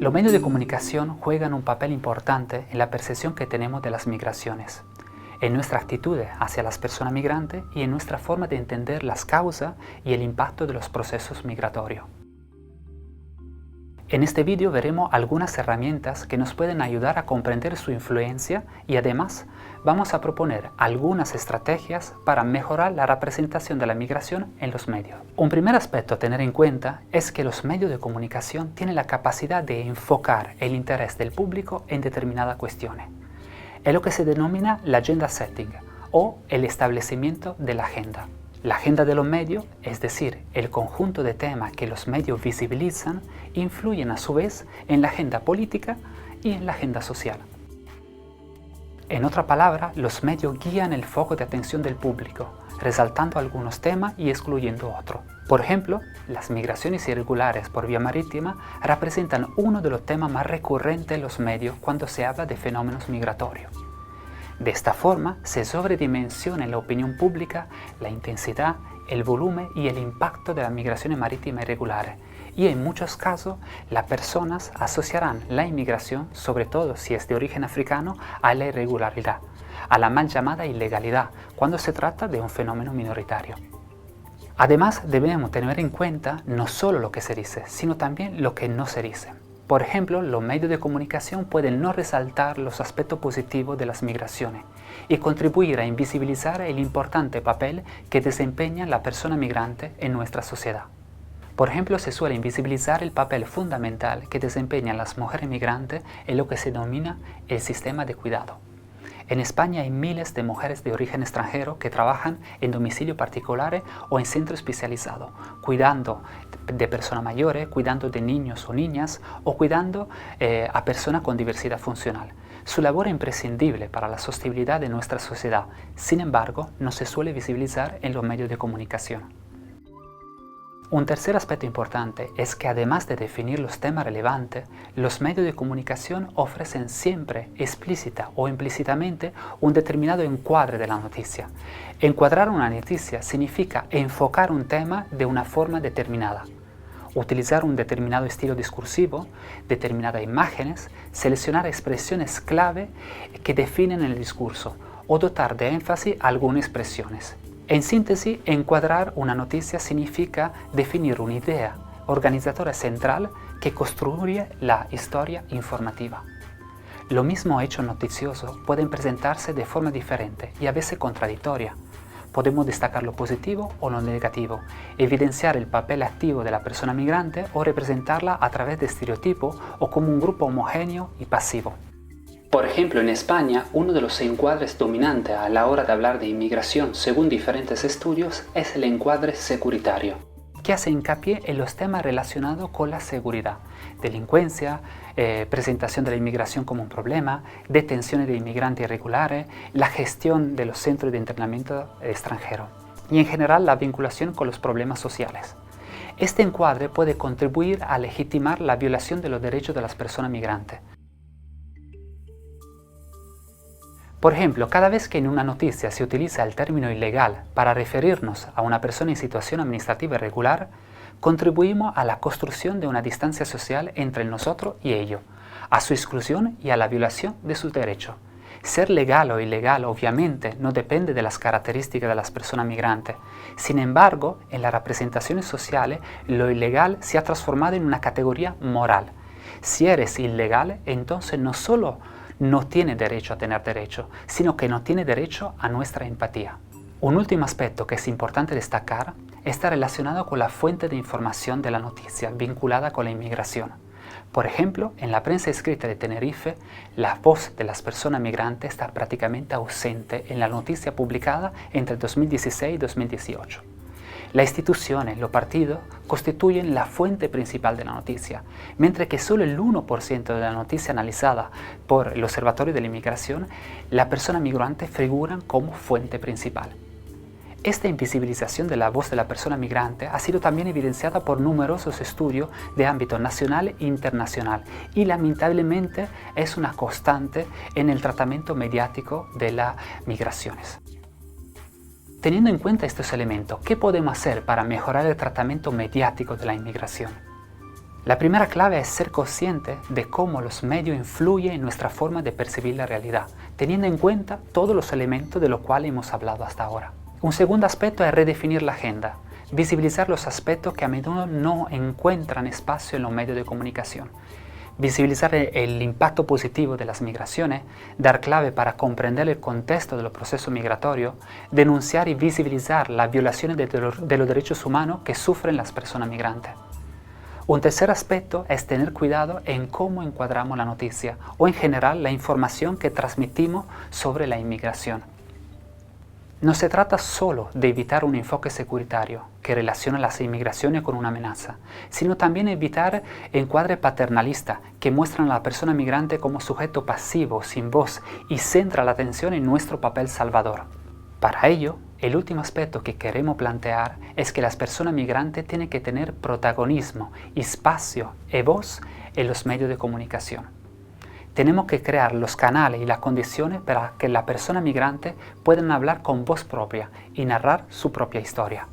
Los medios de comunicación juegan un papel importante en la percepción que tenemos de las migraciones, en nuestra actitud hacia las personas migrantes y en nuestra forma de entender las causas y el impacto de los procesos migratorios. En este vídeo veremos algunas herramientas que nos pueden ayudar a comprender su influencia y además vamos a proponer algunas estrategias para mejorar la representación de la migración en los medios. Un primer aspecto a tener en cuenta es que los medios de comunicación tienen la capacidad de enfocar el interés del público en determinadas cuestiones. Es lo que se denomina la agenda setting o el establecimiento de la agenda. La agenda de los medios, es decir, el conjunto de temas que los medios visibilizan, influyen a su vez en la agenda política y en la agenda social. En otra palabra, los medios guían el foco de atención del público, resaltando algunos temas y excluyendo otros. Por ejemplo, las migraciones irregulares por vía marítima representan uno de los temas más recurrentes en los medios cuando se habla de fenómenos migratorios. De esta forma, se sobredimensiona en la opinión pública la intensidad, el volumen y el impacto de las migraciones marítimas irregulares, y en muchos casos las personas asociarán la inmigración, sobre todo si es de origen africano, a la irregularidad, a la mal llamada ilegalidad, cuando se trata de un fenómeno minoritario. Además, debemos tener en cuenta no solo lo que se dice, sino también lo que no se dice. Por ejemplo, los medios de comunicación pueden no resaltar los aspectos positivos de las migraciones y contribuir a invisibilizar el importante papel que desempeña la persona migrante en nuestra sociedad. Por ejemplo, se suele invisibilizar el papel fundamental que desempeñan las mujeres migrantes en lo que se denomina el sistema de cuidado. En España hay miles de mujeres de origen extranjero que trabajan en domicilios particulares o en centros especializados, cuidando de personas mayores, cuidando de niños o niñas o cuidando a personas con diversidad funcional. Su labor es imprescindible para la sostenibilidad de nuestra sociedad, sin embargo, no se suele visibilizar en los medios de comunicación. Un tercer aspecto importante es que además de definir los temas relevantes, los medios de comunicación ofrecen siempre explícita o implícitamente un determinado encuadre de la noticia. Encuadrar una noticia significa enfocar un tema de una forma determinada, utilizar un determinado estilo discursivo, determinadas imágenes, seleccionar expresiones clave que definen el discurso o dotar de énfasis a algunas expresiones. En síntesis, encuadrar una noticia significa definir una idea organizadora central que construye la historia informativa. Los mismos hechos noticiosos pueden presentarse de forma diferente y a veces contradictoria. Podemos destacar lo positivo o lo negativo, evidenciar el papel activo de la persona migrante o representarla a través de estereotipos o como un grupo homogéneo y pasivo. Por ejemplo, en España, uno de los encuadres dominantes a la hora de hablar de inmigración, según diferentes estudios, es el encuadre securitario, que hace hincapié en los temas relacionados con la seguridad, delincuencia, presentación de la inmigración como un problema, detenciones de inmigrantes irregulares, la gestión de los centros de internamiento extranjero y en general la vinculación con los problemas sociales. Este encuadre puede contribuir a legitimar la violación de los derechos de las personas migrantes. Por ejemplo, cada vez que en una noticia se utiliza el término ilegal para referirnos a una persona en situación administrativa irregular, contribuimos a la construcción de una distancia social entre nosotros y ellos, a su exclusión y a la violación de sus derechos. Ser legal o ilegal obviamente no depende de las características de las personas migrantes. Sin embargo, en las representaciones sociales, lo ilegal se ha transformado en una categoría moral. Si eres ilegal, entonces no solo no tiene derecho a tener derecho, sino que no tiene derecho a nuestra empatía. Un último aspecto que es importante destacar está relacionado con la fuente de información de la noticia vinculada con la inmigración. Por ejemplo, en la prensa escrita de Tenerife, la voz de las personas migrantes está prácticamente ausente en la noticia publicada entre 2016 y 2018. Las instituciones, los partidos, constituyen la fuente principal de la noticia, mientras que solo el 1% de la noticia analizada por el Observatorio de la Inmigración, las personas migrantes figuran como fuente principal. Esta invisibilización de la voz de la persona migrante ha sido también evidenciada por numerosos estudios de ámbito nacional e internacional y lamentablemente es una constante en el tratamiento mediático de las migraciones. Teniendo en cuenta estos elementos, ¿qué podemos hacer para mejorar el tratamiento mediático de la inmigración? La primera clave es ser consciente de cómo los medios influyen en nuestra forma de percibir la realidad, teniendo en cuenta todos los elementos de los cuales hemos hablado hasta ahora. Un segundo aspecto es redefinir la agenda, visibilizar los aspectos que a menudo no encuentran espacio en los medios de comunicación. Visibilizar el impacto positivo de las migraciones, dar clave para comprender el contexto de los procesos migratorios, denunciar y visibilizar las violaciones de los derechos humanos que sufren las personas migrantes. Un tercer aspecto es tener cuidado en cómo encuadramos la noticia o en general la información que transmitimos sobre la inmigración. No se trata solo de evitar un enfoque securitario que relaciona las inmigraciones con una amenaza, sino también evitar encuadres paternalistas que muestran a la persona migrante como sujeto pasivo, sin voz, y centra la atención en nuestro papel salvador. Para ello, el último aspecto que queremos plantear es que las personas migrantes tienen que tener protagonismo, espacio y voz en los medios de comunicación. Tenemos que crear los canales y las condiciones para que las personas migrantes puedan hablar con voz propia y narrar su propia historia.